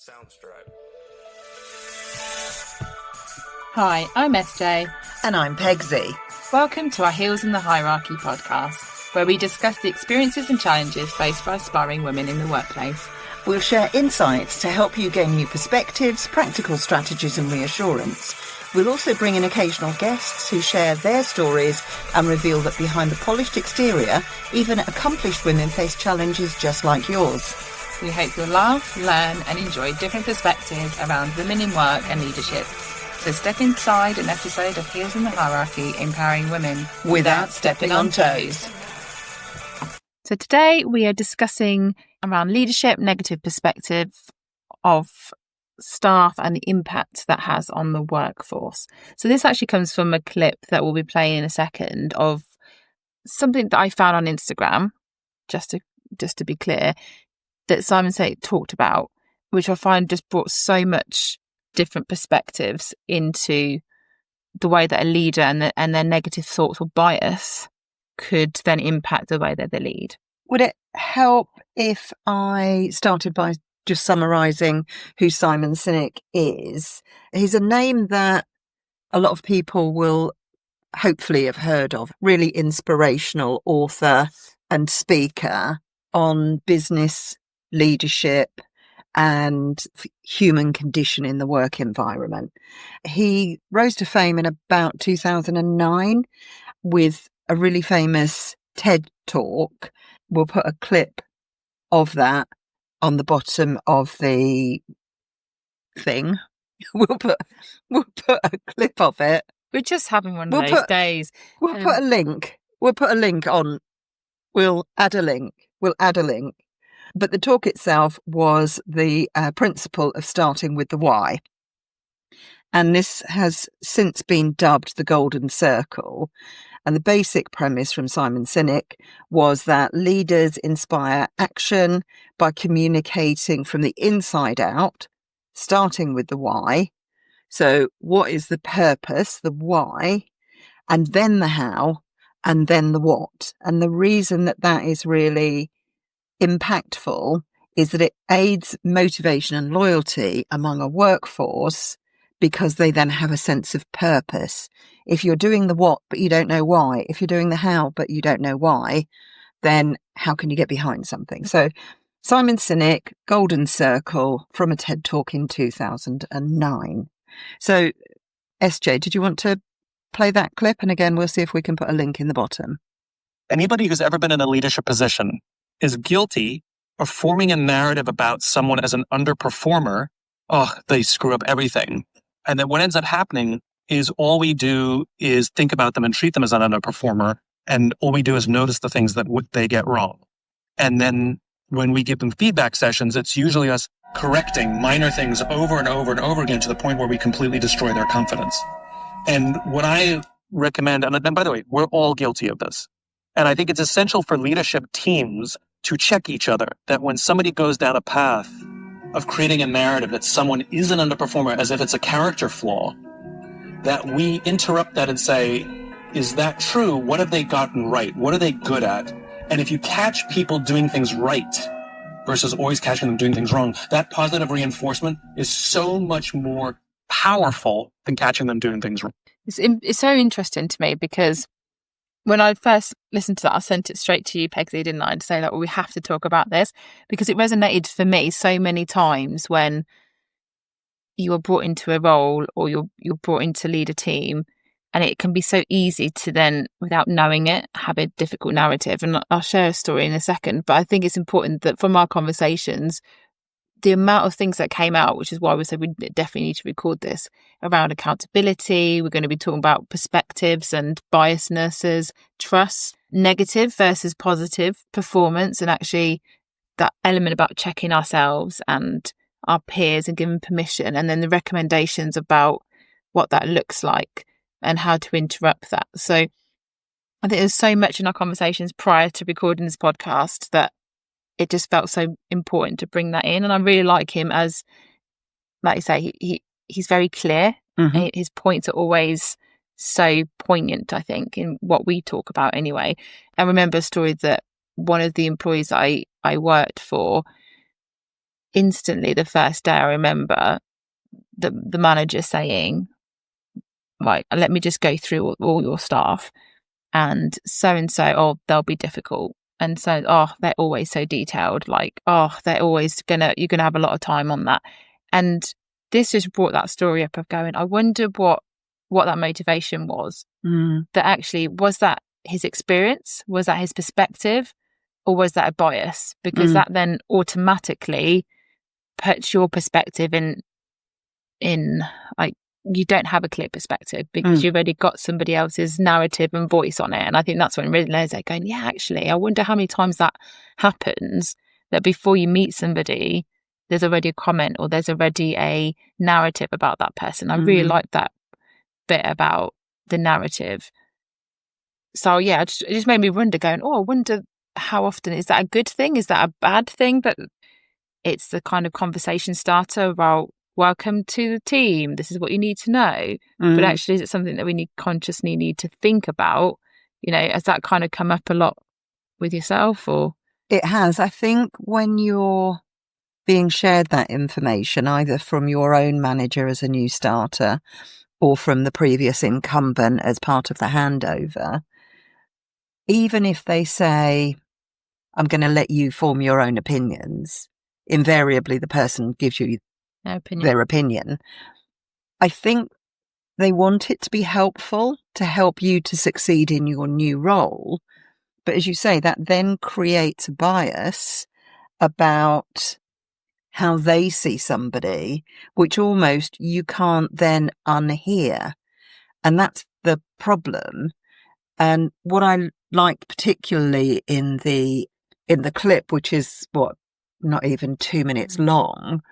Soundstripe. Hi, I'm SJ. And I'm Pegsy. Welcome to our Heels in the Hierarchy podcast, where we discuss the experiences and challenges faced by aspiring women in the workplace. We'll share insights to help you gain new perspectives, practical strategies and reassurance. We'll also bring in occasional guests who share their stories and reveal that behind the polished exterior, even accomplished women face challenges just like yours. We hope you'll laugh, learn and enjoy different perspectives around women in work and leadership. So step inside an episode of Heels in the Hierarchy, empowering women without stepping on toes. So today we are discussing around leadership, negative perspective of staff and the impact that has on the workforce. So this actually comes from a clip that we'll be playing in a second of something that I found on Instagram, just to be clear, that Simon Sinek talked about, which I find just brought so much different perspectives into the way that a leader and their negative thoughts or bias could then impact the way that they lead. Would it help if I started by just summarising who Simon Sinek is? He's a name that a lot of people will hopefully have heard of. Really inspirational author and speaker on business, leadership and human condition in the work environment. He rose to fame in about 2009 with a really famous TED talk. We'll put a clip of that on the bottom of the thing. We'll put a clip of it. We're just having one of those days. We'll put a link. We'll put a link on. We'll add a link. But the talk itself was the principle of starting with the why. And this has since been dubbed the Golden Circle. And the basic premise from Simon Sinek was that leaders inspire action by communicating from the inside out, starting with the why. So what is the purpose, the why, and then the how, and then the what. And the reason that is really impactful is that it aids motivation and loyalty among a workforce because they then have a sense of purpose. If you're doing the what, but you don't know why, if you're doing the how, but you don't know why, then how can you get behind something? So Simon Sinek, Golden Circle, from a TED Talk in 2009. So SJ, did you want to play that clip? And again, we'll see if we can put a link in the bottom. Anybody who's ever been in a leadership position is guilty of forming a narrative about someone as an underperformer. Oh, they screw up everything. And then what ends up happening is all we do is think about them and treat them as an underperformer. And all we do is notice the things that they get wrong. And then when we give them feedback sessions, it's usually us correcting minor things over and over and over again to the point where we completely destroy their confidence. And what I recommend, and by the way, we're all guilty of this. And I think it's essential for leadership teams to check each other, that when somebody goes down a path of creating a narrative that someone is an underperformer as if it's a character flaw, that we interrupt that and say, is that true? What have they gotten right? What are they good at? And if you catch people doing things right versus always catching them doing things wrong, that positive reinforcement is so much more powerful than catching them doing things wrong. It's so interesting to me because when I first listened to that, I sent it straight to you, Pegsy, didn't I? To say that, well, we have to talk about this because it resonated for me so many times when you are brought into a role or you're brought in to lead a team, and it can be so easy to then, without knowing it, have a difficult narrative. And I'll share a story in a second, but I think it's important that from our conversations, the amount of things that came out, which is why we said we definitely need to record this, around accountability. We're going to be talking about perspectives and biasnesses, trust, negative versus positive performance, and actually that element about checking ourselves and our peers and giving permission, and then the recommendations about what that looks like and how to interrupt that. So I think there's so much in our conversations prior to recording this podcast that it just felt so important to bring that in. And I really like him as, like you say, he's very clear. Mm-hmm. His points are always so poignant, I think, in what we talk about anyway. I remember a story that one of the employees I worked for, instantly the first day I remember the manager saying, like, let me just go through all your staff, and so, oh, they'll be difficult. And so, oh, they're always so detailed. Like, oh, they're always you're gonna have a lot of time on that. And this just brought that story up of going, I wonder what that motivation was. That actually, was that his experience? Was that his perspective? Or was that a bias? Because that then automatically puts your perspective in like, you don't have a clear perspective because you've already got somebody else's narrative and voice on it. And I think that's when really they're going, yeah, actually, I wonder how many times that happens, that before you meet somebody, there's already a comment or there's already a narrative about that person. I really like that bit about the narrative. So yeah, it just made me wonder, going, oh, I wonder how often, is that a good thing? Is that a bad thing? But it's the kind of conversation starter about, welcome to the team, this is what you need to know. But actually, is it something that we consciously need to think about? Has that kind of come up a lot with yourself? Or it has. I think when you're being shared that information, either from your own manager as a new starter or from the previous incumbent as part of the handover, even if they say, I'm going to let you form your own opinions, invariably the person gives you their opinion. I think they want it to be helpful, to help you to succeed in your new role. But as you say, that then creates a bias about how they see somebody, which almost you can't then unhear. And that's the problem. And what I like particularly in the clip, which is not even 2 minutes long,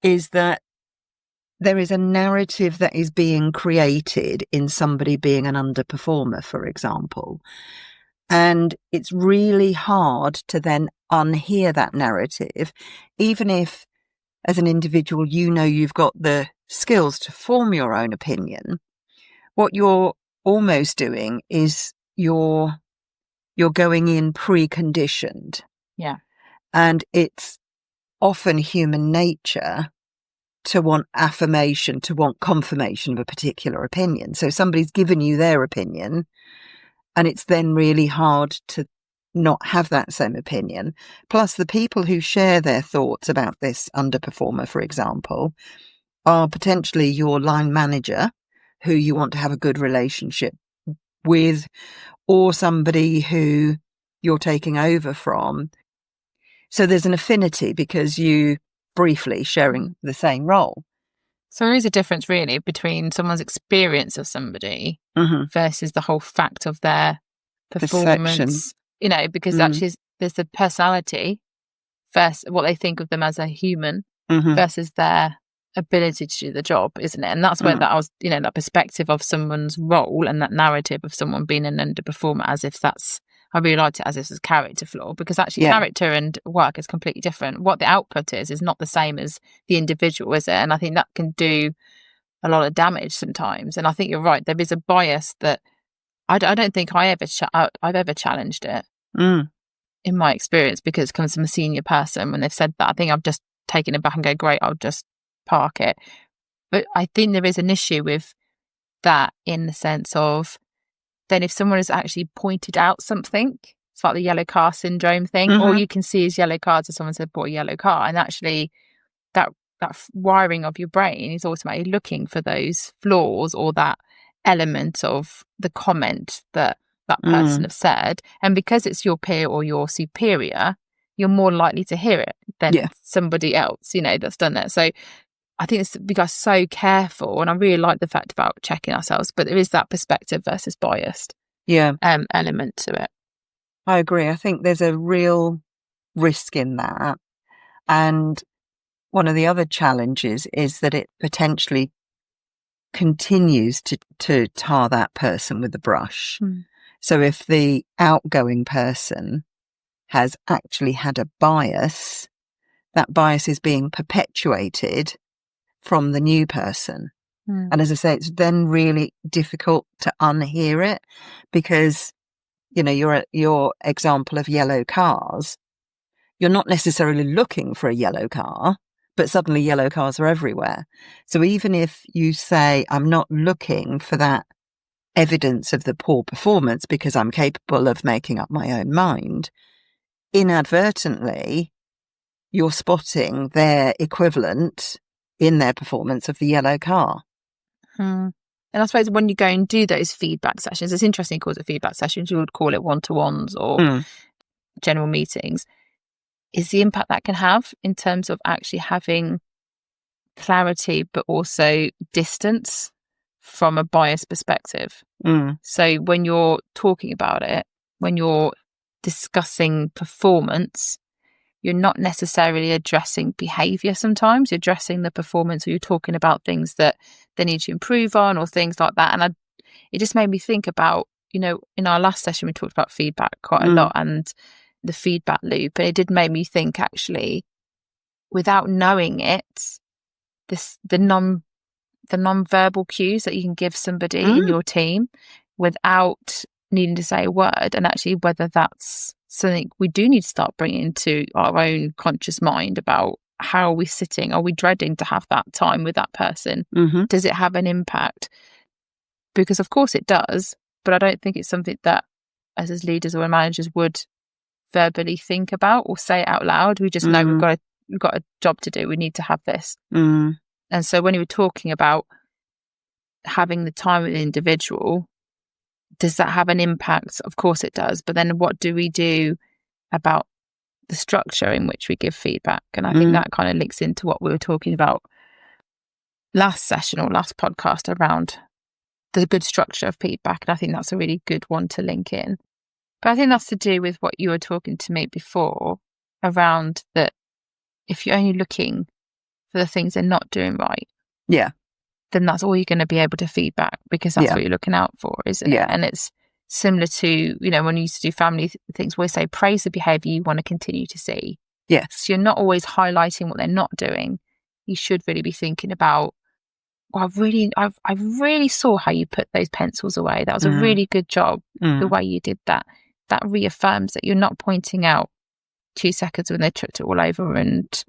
is that there is a narrative that is being created in somebody being an underperformer, for example. And it's really hard to then unhear that narrative, even if as an individual, you've got the skills to form your own opinion. What you're almost doing is you're going in preconditioned. Yeah. And it's often human nature to want affirmation, to want confirmation of a particular opinion. So somebody's given you their opinion, and it's then really hard to not have that same opinion. Plus, the people who share their thoughts about this underperformer, for example, are potentially your line manager, who you want to have a good relationship with, or somebody who you're taking over from. So there's an affinity because you briefly sharing the same role. So there is a difference really between someone's experience of somebody versus the whole fact of their performance. Perception. Because actually there's the personality versus what they think of them as a human versus their ability to do the job, isn't it? And that's where that was, that perspective of someone's role and that narrative of someone being an underperformer, as if that's, I really liked it as if it's a character flaw, because actually character and work is completely different. What the output is not the same as the individual, is it? And I think that can do a lot of damage sometimes. And I think you're right. There is a bias that I don't think I've ever challenged it in my experience, because it comes from a senior person. When they've said that, I think I've just taken it back and go, great, I'll just park it. But I think there is an issue with that, in the sense of, then if someone has actually pointed out something, it's like the yellow car syndrome thing, all you can see is yellow cards if someone said, bought a yellow car. And actually that wiring of your brain is automatically looking for those flaws or that element of the comment that person have said. And because it's your peer or your superior, you're more likely to hear it than somebody else, that's done that. So I think we got so careful, and I really like the fact about checking ourselves, but there is that perspective versus biased element to it. I agree. I think there's a real risk in that. And one of the other challenges is that it potentially continues to tar that person with the brush. So if the outgoing person has actually had a bias, that bias is being perpetuated from the new person. And as I say, it's then really difficult to unhear it, because, your example of yellow cars, you're not necessarily looking for a yellow car, but suddenly yellow cars are everywhere. So even if you say, I'm not looking for that evidence of the poor performance because I'm capable of making up my own mind, inadvertently, you're spotting their equivalent in their performance of the yellow car. And I suppose when you go and do those feedback sessions, it's interesting, calls it feedback sessions, you would call it one-to-ones or general meetings, is the impact that can have in terms of actually having clarity, but also distance from a biased perspective. So when you're talking about it, when you're discussing performance, you're not necessarily addressing behavior. Sometimes you're addressing the performance, or you're talking about things that they need to improve on or things like that. And it just made me think about, in our last session, we talked about feedback quite a lot and the feedback loop. And it did make me think, actually, without knowing it, the non-verbal cues that you can give somebody in your team without needing to say a word, and actually whether that's something we do need to start bringing into our own conscious mind about how are we sitting? Are we dreading to have that time with that person? Does it have an impact? Because of course it does, but I don't think it's something that us as leaders or managers would verbally think about or say it out loud. We just know we've got a job to do. We need to have this. And so when you were talking about having the time with the individual, does that have an impact? Of course it does. But then what do we do about the structure in which we give feedback? And I think that kind of links into what we were talking about last session or last podcast around the good structure of feedback. And I think that's a really good one to link in. But I think that's to do with what you were talking to me before around that if you're only looking for the things they're not doing right, then that's all you're going to be able to feedback, because that's what you're looking out for, isn't it? And it's similar to, when you used to do family things, we say praise the behaviour you want to continue to see. Yes. So you're not always highlighting what they're not doing. You should really be thinking about, I really saw how you put those pencils away. That was a really good job, the way you did that. That reaffirms that you're not pointing out 2 seconds when they tripped it all over and,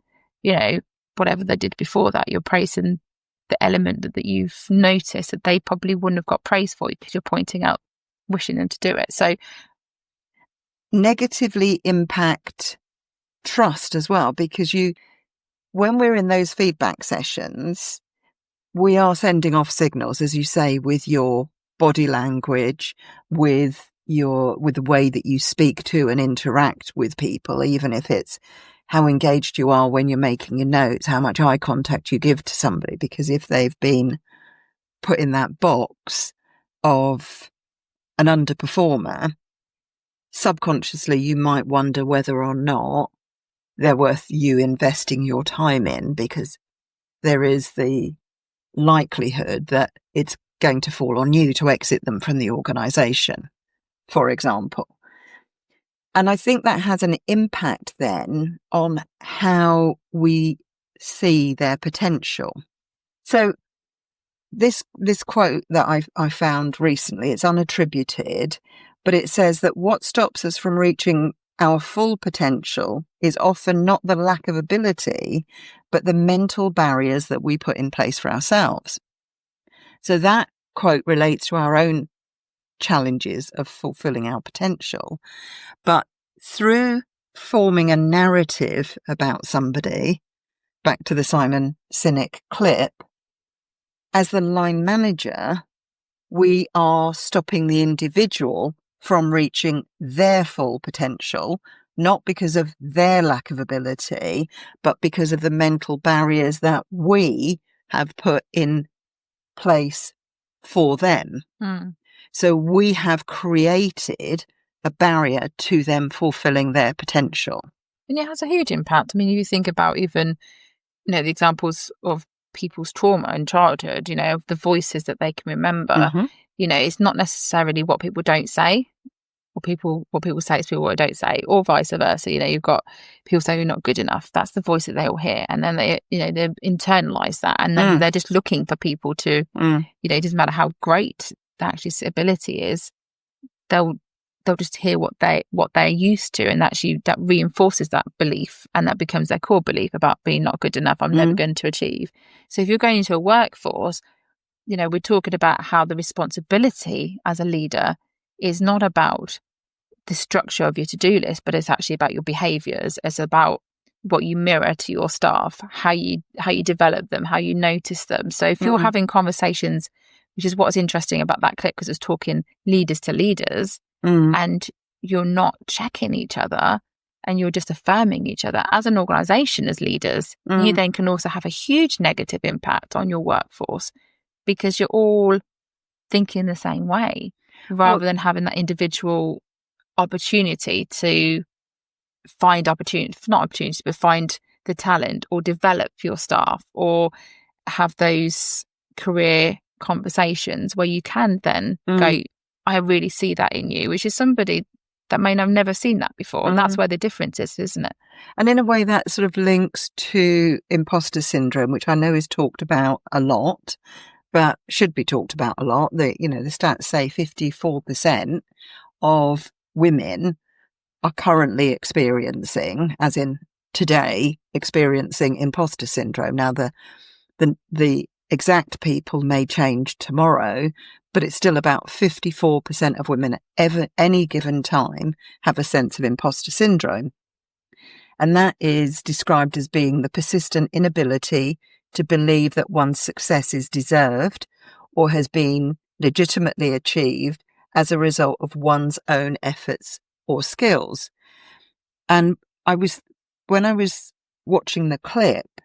whatever they did before that. You're praising the element that you've noticed that they probably wouldn't have got praise for, because you're pointing out, wishing them to do it. So negatively impact trust as well, because when we're in those feedback sessions, we are sending off signals, as you say, with your body language, with the way that you speak to and interact with people, even if it's how engaged you are when you're making your notes, how much eye contact you give to somebody. Because if they've been put in that box of an underperformer, subconsciously you might wonder whether or not they're worth you investing your time in, because there is the likelihood that it's going to fall on you to exit them from the organisation, for example. And I think that has an impact then on how we see their potential. So this quote that I found recently, it's unattributed, but it says that what stops us from reaching our full potential is often not the lack of ability, but the mental barriers that we put in place for ourselves. So that quote relates to our own challenges of fulfilling our potential. But through forming a narrative about somebody, back to the Simon Sinek clip, as the line manager, we are stopping the individual from reaching their full potential, not because of their lack of ability, but because of the mental barriers that we have put in place for them. So we have created a barrier to them fulfilling their potential. And it has a huge impact. I mean, you think about even, the examples of people's trauma in childhood, of the voices that they can remember. It's not necessarily what people don't say, or what people say is people what they don't say, or vice versa. You've got people say you're not good enough. That's the voice that they all hear, and then they internalize that, and then they're just looking for people to, it doesn't matter how great the actual ability is, they'll they'll just hear what they're used to, and that reinforces that belief, and that becomes their core belief about being not good enough. I'm never going to achieve. So if you're going into a workforce, we're talking about how the responsibility as a leader is not about the structure of your to-do list, but it's actually about your behaviors. It's about what you mirror to your staff, how you develop them, how you notice them. So if you're having conversations, which is what's interesting about that clip, because it's talking leaders to leaders, and you're not checking each other and you're just affirming each other as an organization, as leaders, you then can also have a huge negative impact on your workforce, because you're all thinking the same way, rather than having that individual opportunity to find find the talent, or develop your staff, or have those career conversations where you can then go, I really see that in you, which is somebody that may have never seen that before. And that's where the difference is, isn't it? And in a way that sort of links to imposter syndrome, which I know is talked about a lot, but should be talked about a lot. The stats say 54% of women are currently experiencing, as in today, experiencing imposter syndrome. Now, the exact people may change tomorrow, but it's still about 54% of women at any given time have a sense of imposter syndrome. And that is described as being the persistent inability to believe that one's success is deserved or has been legitimately achieved as a result of one's own efforts or skills. And when I was watching the clip,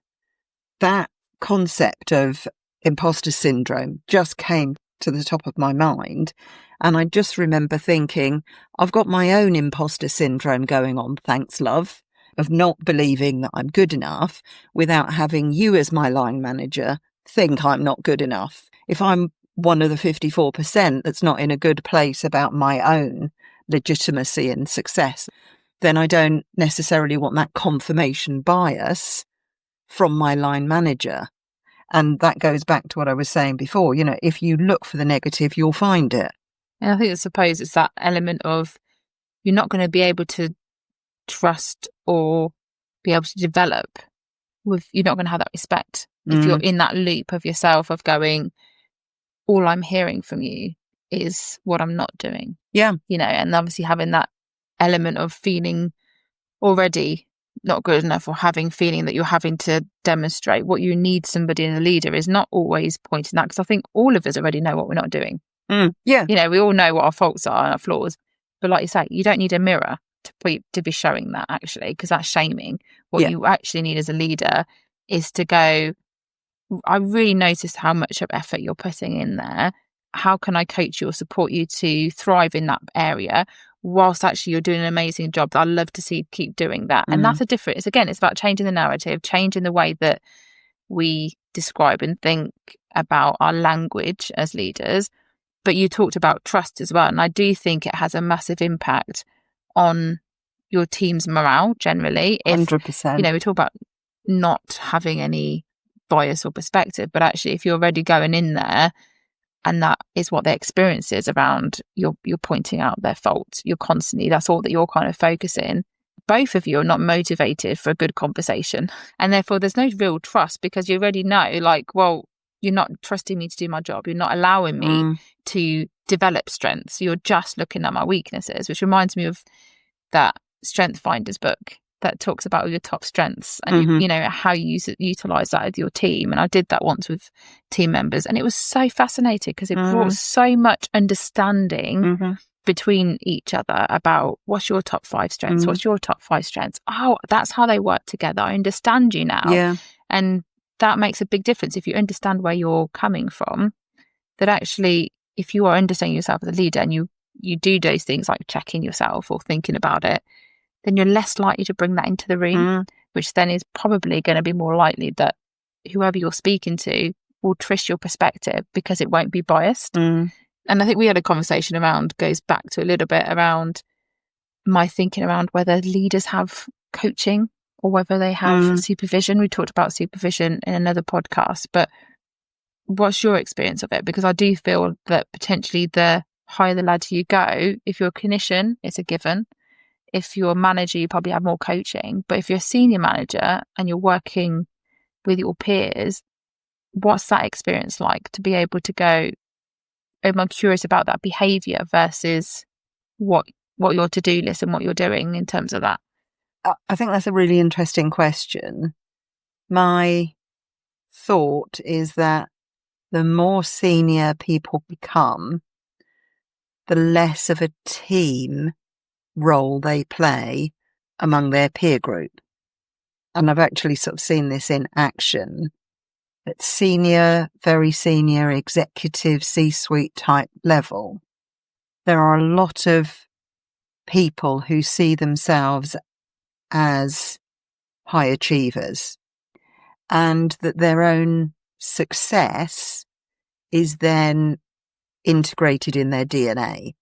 that concept of imposter syndrome just came to the top of my mind. And I just remember thinking, I've got my own imposter syndrome going on, thanks, love, of not believing that I'm good enough without having you as my line manager think I'm not good enough. If I'm one of the 54% that's not in a good place about my own legitimacy and success, then I don't necessarily want that confirmation bias from my line manager. And that goes back to what I was saying before. If you look for the negative, you'll find it. And I suppose it's that element of you're not going to be able to trust or be able to develop you're not going to have that respect if you're in that loop of yourself of going, all I'm hearing from you is what I'm not doing. Yeah. And obviously having that element of feeling already not good enough, or feeling that you're having to demonstrate what you need somebody in a leader is not always pointing that, because I think all of us already know what we're not doing. Yeah. We all know what our faults are and our flaws. But like you say, you don't need a mirror to be showing that, actually, because that's shaming. What you actually need as a leader is to go, I really noticed how much of effort you're putting in there. How can I coach you or support you to thrive in that area, whilst actually you're doing an amazing job? I'd love to see keep doing that. And that's a difference. Again, it's about changing the narrative, changing the way that we describe and think about our language as leaders. But you talked about trust as well. And I do think it has a massive impact on your team's morale generally. 100%. We talk about not having any bias or perspective, but actually if you're already going in there and that is what their experience is around, you're pointing out their faults, that's all that you're kind of focusing, both of you are not motivated for a good conversation, and therefore there's no real trust, because you already know, like, well, you're not trusting me to do my job, you're not allowing me to develop strengths, you're just looking at my weaknesses, which reminds me of that Strength Finders book that talks about your top strengths and how you utilize that with your team. And I did that once with team members, and it was so fascinating because it brought so much understanding between each other about what's your top 5 strengths, what's your top 5 strengths. Oh, that's how they work together. I understand you now. Yeah. And that makes a big difference if you understand where you're coming from, that actually if you are understanding yourself as a leader and you do those things like checking yourself or thinking about it, then you're less likely to bring that into the room, which then is probably going to be more likely that whoever you're speaking to will twist your perspective because it won't be biased. And I think we had a conversation goes back to a little bit around my thinking around whether leaders have coaching or whether they have supervision. We talked about supervision in another podcast, but what's your experience of it? Because I do feel that potentially the higher the ladder you go. If you're a clinician, it's a given. If you're a manager, you probably have more coaching. But if you're a senior manager and you're working with your peers, what's that experience like to be able to go, I'm curious about that behavior versus what your to-do list and what you're doing in terms of that? I think that's a really interesting question. My thought is that the more senior people become, the less of a team role they play among their peer group. And I've actually sort of seen this in action at senior, very senior, executive, C-suite type level. There are a lot of people who see themselves as high achievers, and that their own success is then integrated in their DNA.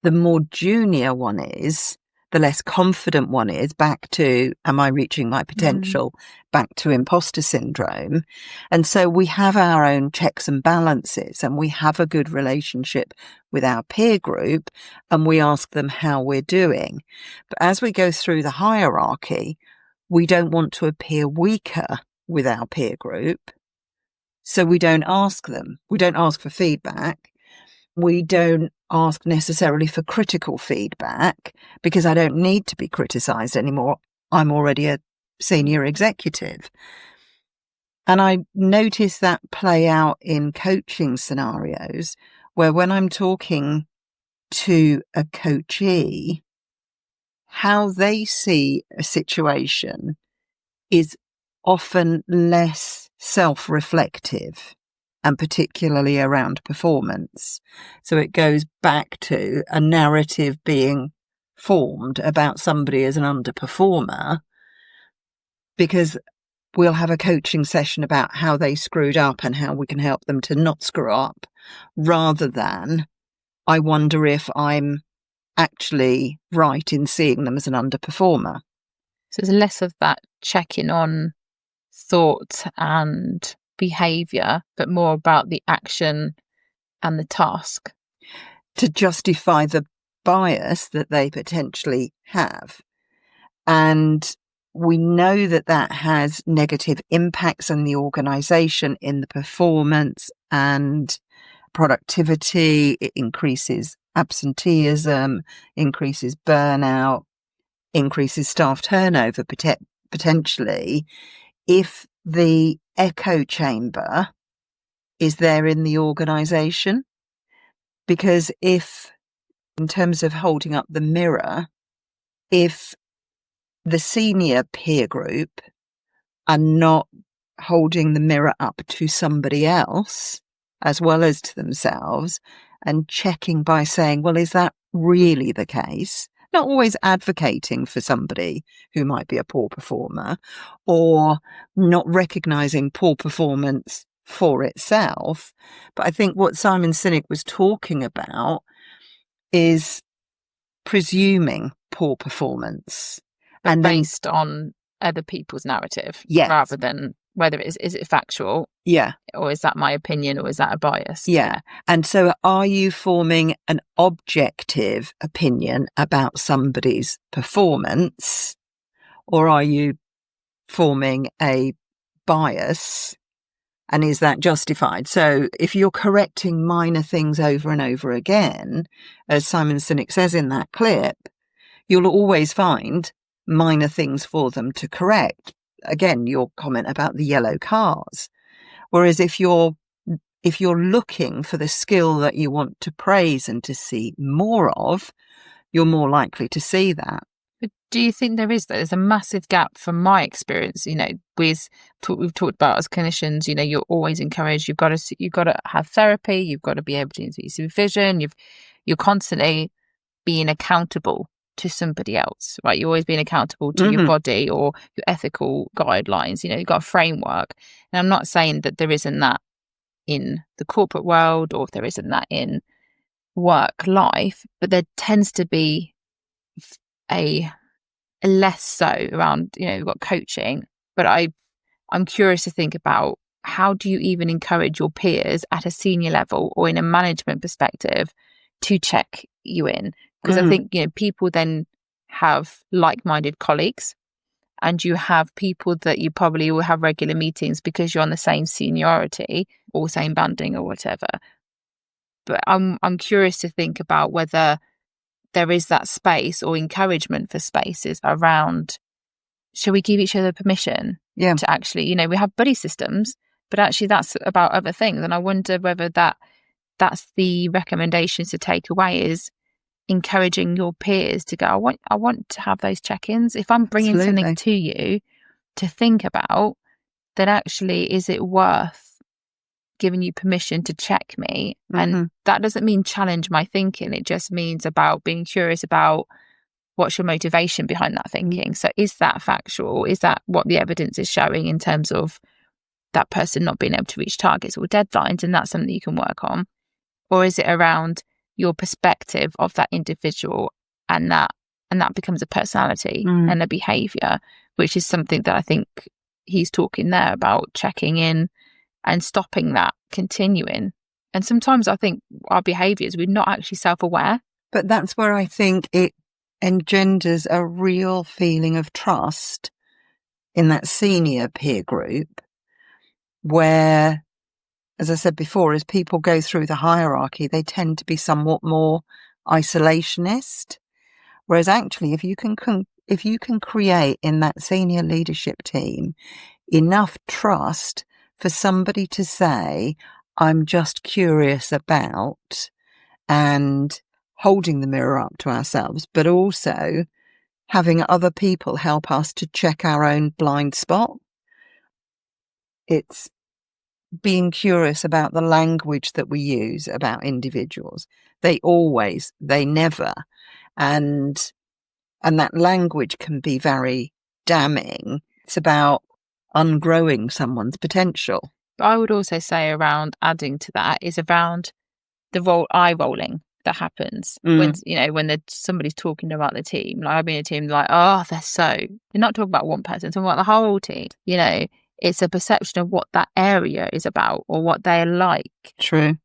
The more junior one is, the less confident one is, back to, am I reaching my potential? Back to imposter syndrome. And so we have our own checks and balances, and we have a good relationship with our peer group, and we ask them how we're doing. But as we go through the hierarchy, we don't want to appear weaker with our peer group. So we don't ask them. We don't ask for feedback. We don't ask necessarily for critical feedback, because I don't need to be criticised anymore. I'm already a senior executive. And I notice that play out in coaching scenarios where when I'm talking to a coachee, how they see a situation is often less self-reflective, and particularly around performance. So it goes back to a narrative being formed about somebody as an underperformer, because we'll have a coaching session about how they screwed up and how we can help them to not screw up, rather than, I wonder if I'm actually right in seeing them as an underperformer. So there's less of that checking on thought and behavior, but more about the action and the task to justify the bias that they potentially have. And we know that that has negative impacts on the organisation, in the performance and productivity. It increases absenteeism, increases burnout, increases staff turnover potentially, if the echo chamber is there in the organisation. Because if, in terms of holding up the mirror, if the senior peer group are not holding the mirror up to somebody else as well as to themselves, and checking by saying, well, is that really the case? Not always advocating for somebody who might be a poor performer, or not recognising poor performance for itself. But I think what Simon Sinek was talking about is presuming poor performance. and based on other people's narrative, yes, rather than whether is it factual, or is that my opinion, or is that a bias? And so are you forming an objective opinion about somebody's performance, or are you forming a bias, and is that justified? So if you're correcting minor things over and over again, as Simon Sinek says in that clip, you'll always find minor things for them to correct. Again, your comment about the yellow cars. Whereas if you're looking for the skill that you want to praise and to see more of, you're more likely to see that. But do you think there's a massive gap from my experience? We've talked about as clinicians, you're always encouraged. You've got to have therapy. You've got to be able to do supervision. You're constantly being accountable to somebody else, right? You're always being accountable to your body or your ethical guidelines. You've got a framework. And I'm not saying that there isn't that in the corporate world, or if there isn't that in work life, but there tends to be a less so around, you've got coaching. But I'm curious to think about, how do you even encourage your peers at a senior level or in a management perspective to check you in. Because I think, people then have like-minded colleagues, and you have people that you probably will have regular meetings because you're on the same seniority or same banding or whatever. But I'm curious to think about whether there is that space or encouragement for spaces around, shall we give each other permission to actually, we have buddy systems, but actually that's about other things. And I wonder whether that's the recommendations to take away, is encouraging your peers to go, I want to have those check-ins. If I'm bringing something to you to think about, then actually is it worth giving you permission to check me? And that doesn't mean challenge my thinking. It just means about being curious about what's your motivation behind that thinking. So is that factual? Is that what the evidence is showing in terms of that person not being able to reach targets or deadlines, and that's something that you can work on? Or is it around your perspective of that individual, and that becomes a personality and a behavior, which is something that I think he's talking there about, checking in and stopping that continuing. And sometimes I think our behaviors, we're not actually self-aware. But that's where I think it engenders a real feeling of trust in that senior peer group, where, as I said before, as people go through the hierarchy, they tend to be somewhat more isolationist. Whereas actually, if you can create in that senior leadership team enough trust for somebody to say, I'm just curious about, and holding the mirror up to ourselves, but also having other people help us to check our own blind spot. It's being curious about the language that we use about individuals. They never. And that language can be very damning. It's about ungrowing someone's potential. But I would also say, around adding to that, is around the eye rolling that happens when somebody's talking about the team. Like, I've been in a team like, you're not talking about one person, talking about the whole team. It's a perception of what that area is about or what they're like. True.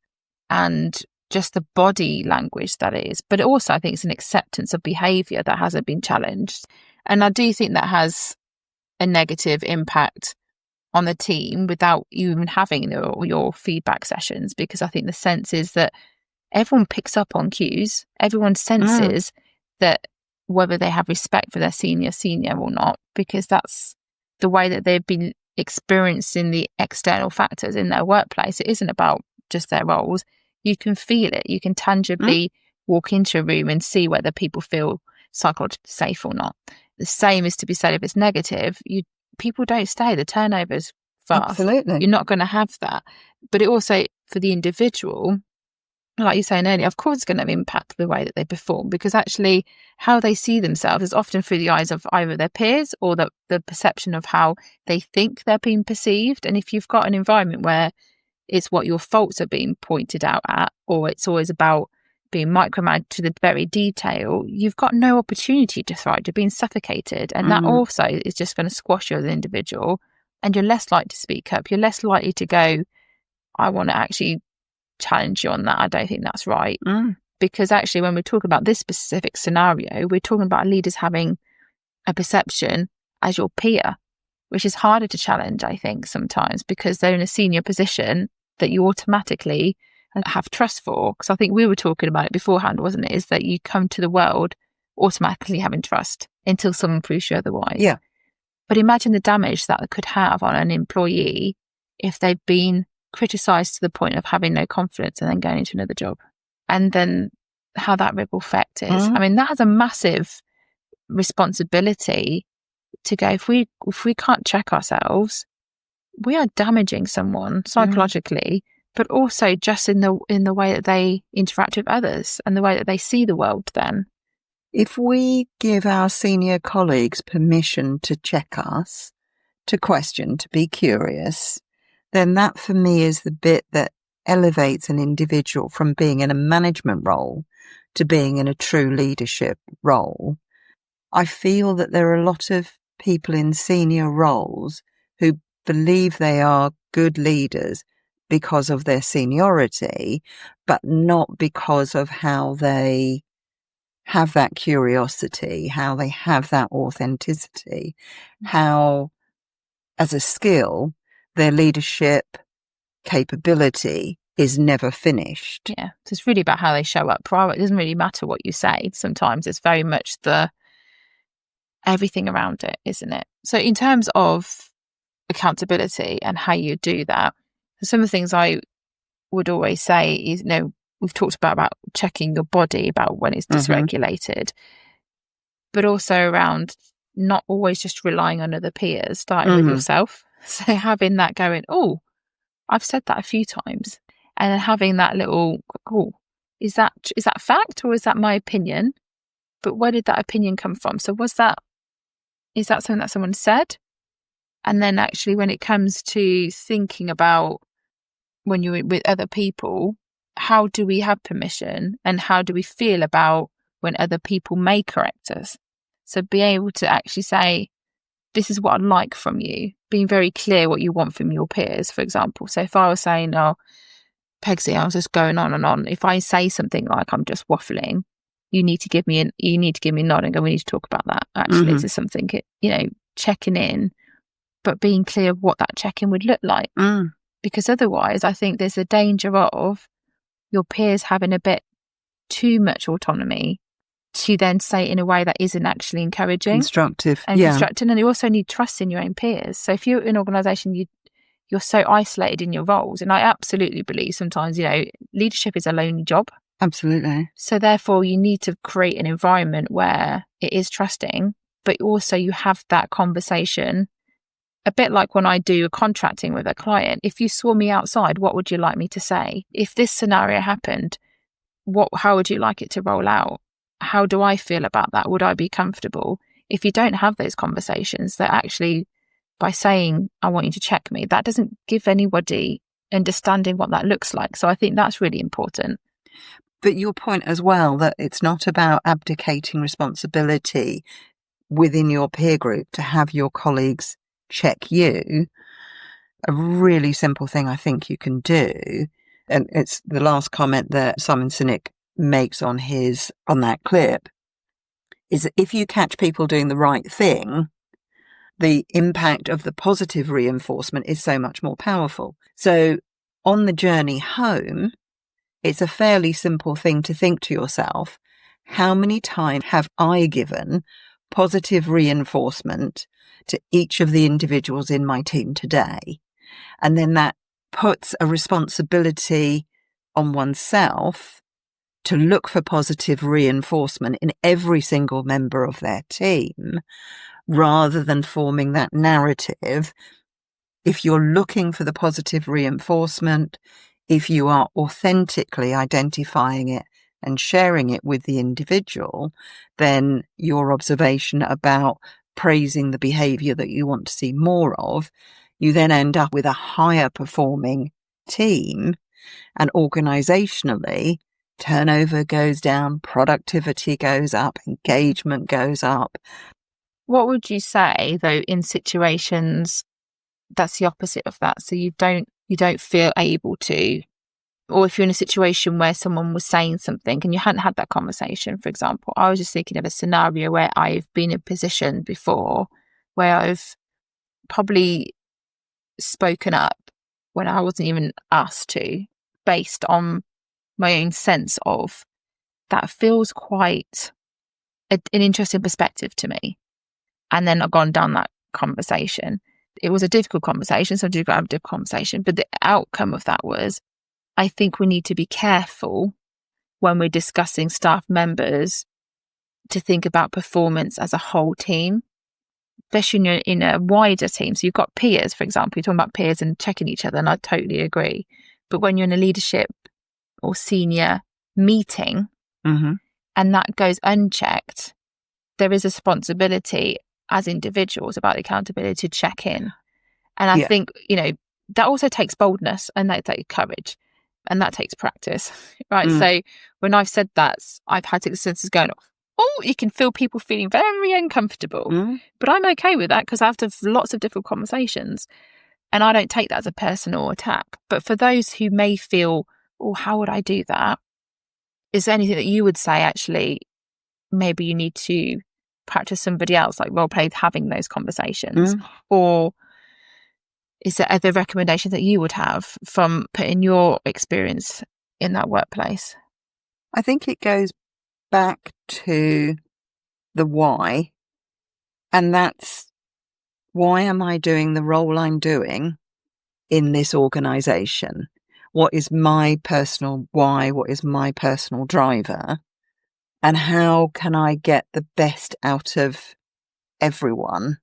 And just the body language that is. But also, I think it's an acceptance of behaviour that hasn't been challenged. And I do think that has a negative impact on the team without you even having your feedback sessions, because I think the sense is that everyone picks up on cues. Everyone senses that whether they have respect for their senior or not, because that's the way that they've been experiencing the external factors in their workplace. It isn't about just their roles. You can feel it. You can tangibly walk into a room and see whether people feel psychologically safe or not. The same is to be said if it's negative. People don't stay. The turnover's fast. Absolutely. You're not going to have that. But it also, for the individual, like you were saying earlier, of course it's going to impact the way that they perform, because actually how they see themselves is often through the eyes of either their peers or the perception of how they think they're being perceived. And if you've got an environment where it's what your faults are being pointed out at, or it's always about being micromanaged to the very detail, you've got no opportunity to thrive. You're being suffocated. And that also is just going to squash you as an individual. And you're less likely to speak up. You're less likely to go, I want to actually challenge you on that. I don't think that's right. Because actually, when we talk about this specific scenario, we're talking about leaders having a perception as your peer, which is harder to challenge, I think, sometimes, because they're in a senior position that you automatically have trust for. Because I think we were talking about it beforehand, wasn't it? Is that you come to the world automatically having trust until someone proves you otherwise. Yeah. But imagine the damage that could have on an employee if they've been criticised to the point of having no confidence and then going into another job. And then how that ripple effect is. I mean, that has a massive responsibility to go, if we can't check ourselves, we are damaging someone psychologically, but also just in the way that they interact with others and the way that they see the world then. If we give our senior colleagues permission to check us, to question, to be curious, then that for me is the bit that elevates an individual from being in a management role to being in a true leadership role. I feel that there are a lot of people in senior roles who believe they are good leaders because of their seniority, but not because of how they have that curiosity, how they have that authenticity, how, as a skill, their leadership capability is never finished. Yeah. So it's really about how they show up. It doesn't really matter what you say. Sometimes it's very much the everything around it, isn't it? So in terms of accountability and how you do that, some of the things I would always say is, we've talked about checking your body, about when it's dysregulated, but also around not always just relying on other peers, starting with yourself. So having that going, oh, I've said that a few times, and then having that little, oh, is that fact or is that my opinion? But where did that opinion come from? So is that something that someone said? And then actually when it comes to thinking about when you're with other people, how do we have permission and how do we feel about when other people may correct us? So be able to actually say, this is what I'd like from you, being very clear what you want from your peers, for example. So if I was saying, oh, Pegsy, I was just going on and on. If I say something like I'm just waffling, you need to give me a nod and go, we need to talk about that. Actually, is this something, checking in, but being clear of what that check-in would look like. Because otherwise, I think there's a danger of your peers having a bit too much autonomy to then say it in a way that isn't actually encouraging. Constructive. And constructive. And you also need trust in your own peers. So if you're in an organisation, you're so isolated in your roles. And I absolutely believe sometimes, leadership is a lonely job. Absolutely. So therefore, you need to create an environment where it is trusting, but also you have that conversation. A bit like when I do contracting with a client, if you saw me outside, what would you like me to say? If this scenario happened, how would you like it to roll out? How do I feel about that? Would I be comfortable? If you don't have those conversations, that actually, by saying, I want you to check me, that doesn't give anybody understanding what that looks like. So I think that's really important. But your point as well, that it's not about abdicating responsibility within your peer group to have your colleagues check you. A really simple thing I think you can do, and it's the last comment that Simon Sinek makes on that clip, is that if you catch people doing the right thing, the impact of the positive reinforcement is so much more powerful. So on the journey home, it's a fairly simple thing to think to yourself, how many times have I given positive reinforcement to each of the individuals in my team today? And then that puts a responsibility on oneself to look for positive reinforcement in every single member of their team, rather than forming that narrative. If you're looking for the positive reinforcement, if you are authentically identifying it and sharing it with the individual, then your observation about praising the behavior that you want to see more of, you then end up with a higher performing team, and organizationally, turnover goes down, productivity goes up, engagement goes up. What would you say, though, in situations that's the opposite of that? So you don't feel able to, or if you're in a situation where someone was saying something and you hadn't had that conversation, for example. I was just thinking of a scenario where I've been in a position before where I've probably spoken up when I wasn't even asked to, based on my own sense of that feels quite an interesting perspective to me. And then I've gone down that conversation. It was a difficult conversation, so I did have a difficult conversation. But the outcome of that was, I think we need to be careful when we're discussing staff members to think about performance as a whole team, especially in a wider team. So you've got peers, for example, you're talking about peers and checking each other, and I totally agree. But when you're in a leadership or senior meeting and that goes unchecked, there is a responsibility as individuals about the accountability to check in. And I think, that also takes boldness, and that takes courage, and that takes practice, right? So when I've said that, I've had instances going, oh, you can feel people feeling very uncomfortable, but I'm okay with that because I have to have lots of different conversations. And I don't take that as a personal attack. But for those who may feel, oh, how would I do that? Is there anything that you would say, actually, maybe you need to practice somebody else, like role play having those conversations? Or is there other recommendations that you would have from putting your experience in that workplace? I think it goes back to the why. And that's, why am I doing the role I'm doing in this organisation? What is my personal why? What is my personal driver? And how can I get the best out of everyone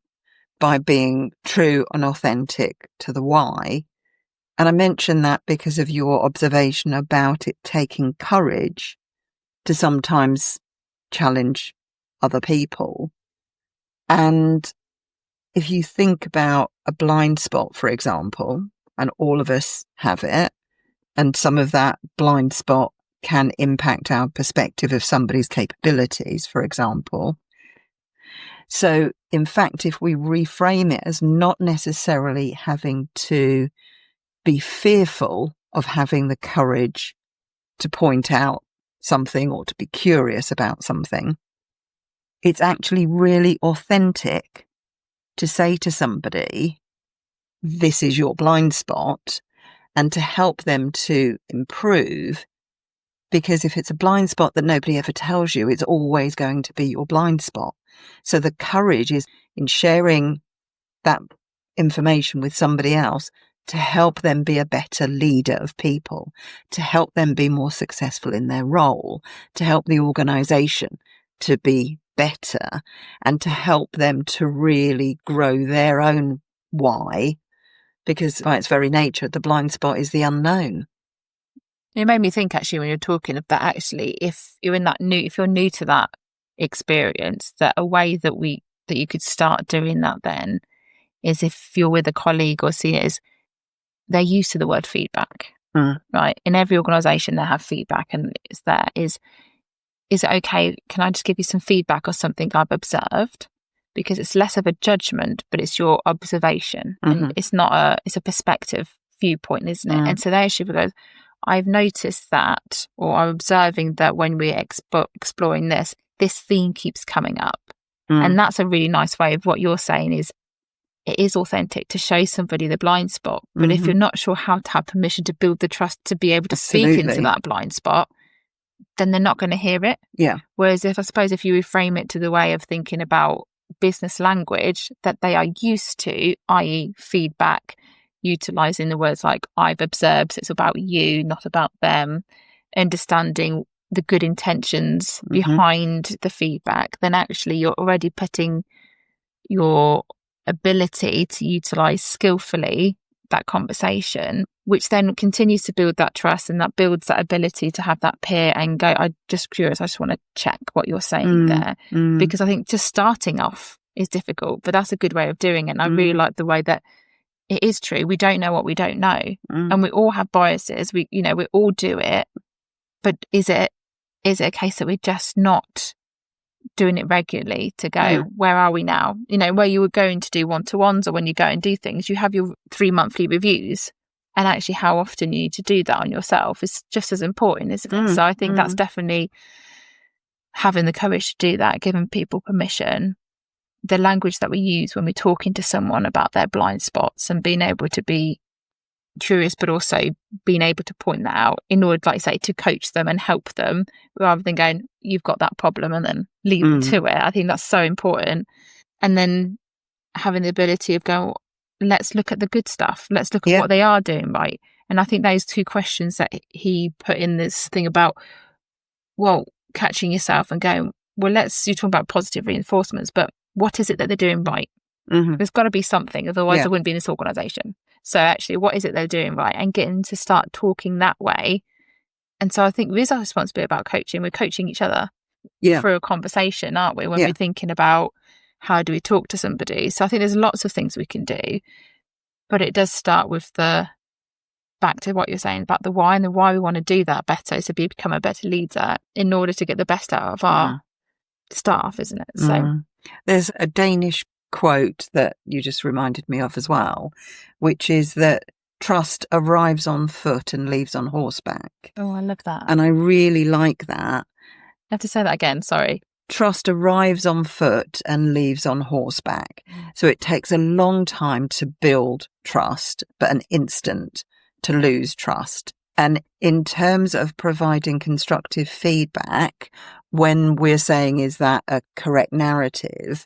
by being true and authentic to the why? And I mention that because of your observation about it taking courage to sometimes challenge other people. And if you think about a blind spot, for example, and all of us have it, and some of that blind spot can impact our perspective of somebody's capabilities, for example. So, in fact, if we reframe it as not necessarily having to be fearful of having the courage to point out something or to be curious about something, it's actually really authentic to say to somebody, this is your blind spot, and to help them to improve. Because if it's a blind spot that nobody ever tells you, it's always going to be your blind spot. So the courage is in sharing that information with somebody else to help them be a better leader of people, to help them be more successful in their role, to help the organisation to be better, and to help them to really grow their own why, because by its very nature, the blind spot is the unknown. It made me think, actually, when you're talking of that, actually, if you're new to that experience, that a way that you could start doing that then is, if you're with a colleague or seniors, they're used to the word feedback, right? In every organisation, they have feedback, and it's there. Is it okay? Can I just give you some feedback or something I've observed? Because it's less of a judgment, but it's your observation, and it's a perspective viewpoint, isn't it? And so there she goes, I've noticed that, or I'm observing that when we're exploring this theme keeps coming up. And that's a really nice way of what you're saying is, it is authentic to show somebody the blind spot. But if you're not sure how to have permission to build the trust to be able to speak into that blind spot, then they're not going to hear it. Yeah. Whereas if you reframe it to the way of thinking about business language that they are used to, i.e. feedback, utilising the words like I've observed, so it's about you, not about them, understanding the good intentions behind the feedback, then actually you're already putting your ability to utilise skillfully that conversation, which then continues to build that trust, and that builds that ability to have that peer and go, I'm just curious, I just want to check what you're saying there. Because I think just starting off is difficult, but that's a good way of doing it. And I really like the way that it is true. We don't know what we don't know. And we all have biases. We all do it. But is it a case that we're just not doing it regularly to go, where are we now? Where you were going to do one-to-ones, or when you go and do things, you have your 3 monthly reviews, and actually how often you need to do that on yourself is just as important, isn't it? So I think that's definitely having the courage to do that, giving people permission, the language that we use when we're talking to someone about their blind spots, and being able to be curious, but also being able to point that out in order, like I say, to coach them and help them, rather than going, you've got that problem, and then leave them to it. I think that's so important. And then having the ability of going, let's look at the good stuff. Let's look at what they are doing right. And I think those 2 questions that he put in this thing about, well, catching yourself and going, well, you're talking about positive reinforcements, but what is it that they're doing right? There's got to be something, otherwise they wouldn't be in this organisation. So actually, what is it they're doing right? And getting to start talking that way. And so I think there is a responsibility about coaching. We're coaching each other through a conversation, aren't we? When we're thinking about how do we talk to somebody. So I think there's lots of things we can do, but it does start with back to what you're saying about the why, and the why we want to do that better is to become a better leader in order to get the best out of our staff, isn't it? So there's a Danish quote that you just reminded me of as well, which is that trust arrives on foot and leaves on horseback. Oh, I love that. And I really like that. You have to say that again, sorry. Trust arrives on foot and leaves on horseback. So it takes a long time to build trust, but an instant to lose trust. And in terms of providing constructive feedback, when we're saying, is that a correct narrative,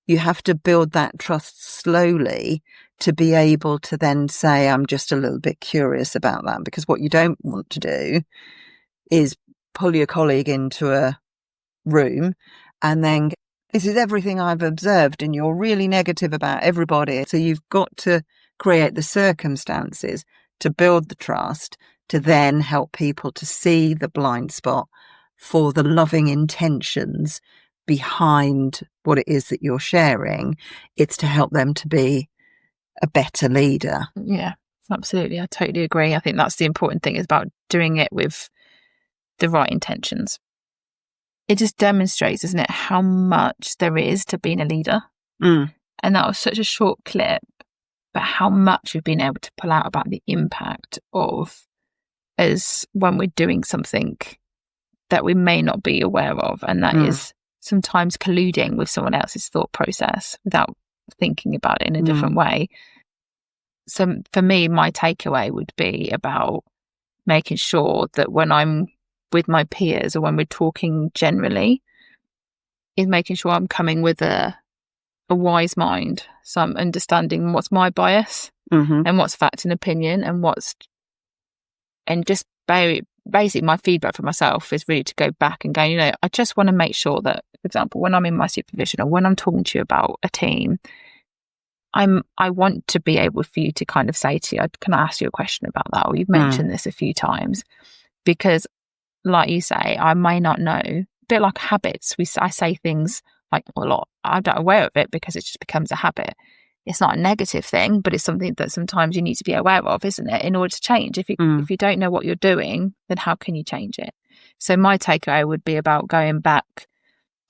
you have to build that trust slowly to be able to then say, I'm just a little bit curious about that. Because what you don't want to do is pull your colleague into a room and then this is everything I've observed and you're really negative about everybody. So you've got to create the circumstances to build the trust, to then help people to see the blind spot for the loving intentions behind what it is that you're sharing. It's to help them to be a better leader. Yeah, absolutely. I totally agree. I think that's the important thing, is about doing it with the right intentions. It just demonstrates, isn't it, how much there is to being a leader. And that was such a short clip, but how much we've been able to pull out about the impact of us when we're doing something that we may not be aware of. And that is sometimes colluding with someone else's thought process without thinking about it in a different way. So for me, my takeaway would be about making sure that when I'm with my peers or when we're talking generally, is making sure I'm coming with a wise mind. So I'm understanding what's my bias and what's fact and opinion and just basically my feedback for myself is really to go back and go, I just want to make sure that, for example, when I'm in my supervision or when I'm talking to you about a team, I want to be able for you to kind of say to you, can I ask you a question about that? Or you've mentioned this a few times, because like you say, I may not know, a bit like habits. I say things like a lot. I'm not aware of it because it just becomes a habit. It's not a negative thing, but it's something that sometimes you need to be aware of, isn't it? In order to change. If you don't know what you're doing, then how can you change it? So my takeaway would be about going back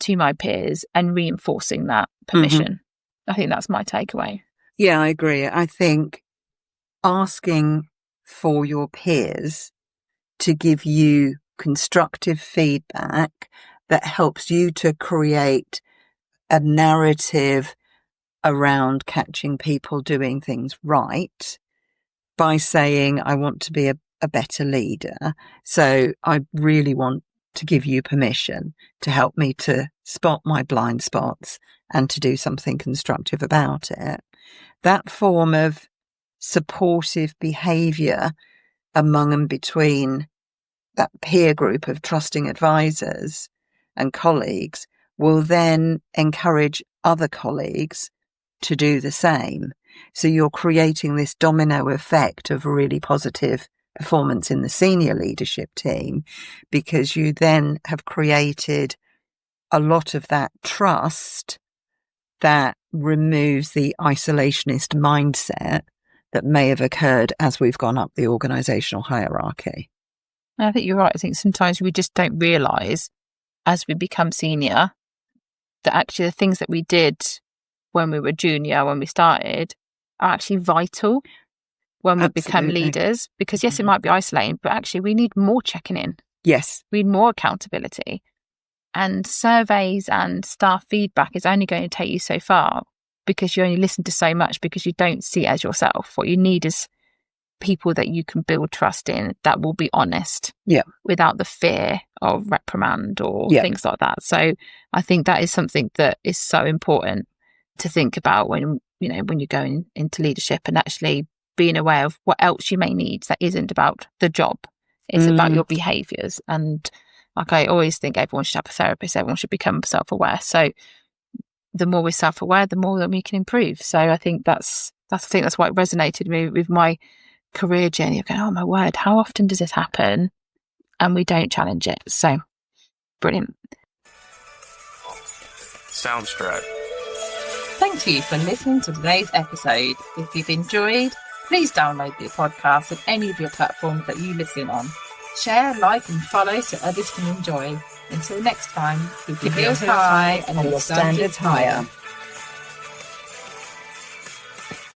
to my peers and reinforcing that permission. I think that's my takeaway. Yeah, I agree. I think asking for your peers to give you constructive feedback that helps you to create a narrative around catching people doing things right by saying, I want to be a better leader. So I really want to give you permission to help me to spot my blind spots and to do something constructive about it. That form of supportive behaviour among and between that peer group of trusting advisors and colleagues will then encourage other colleagues to do the same. So you're creating this domino effect of really positive performance in the senior leadership team, because you then have created a lot of that trust that removes the isolationist mindset that may have occurred as we've gone up the organisational hierarchy. I think you're right. I think sometimes we just don't realise as we become senior that actually the things that we did when we were junior, when we started, are actually vital when we become leaders. Because yes, it might be isolating, but actually we need more checking in. Yes. We need more accountability. And surveys and staff feedback is only going to take you so far, because you only listen to so much, because you don't see it as yourself. What you need is people that you can build trust in that will be honest without the fear of reprimand or things like that. So I think that is something that is so important to think about when you're going into leadership, and actually being aware of what else you may need that isn't about the job. It's about your behaviours. And like I always think, everyone should have a therapist, everyone should become self-aware. So the more we're self-aware, the more that we can improve. So I think that's why it resonated with my career journey of going, oh my word, how often does this happen? And we don't challenge it. So brilliant. Soundstripe. Thank you for listening to today's episode. If you've enjoyed, please download the podcast on any of your platforms that you listen on. Share, like and follow so others can enjoy. Until next time, keep your heels high and your standards higher.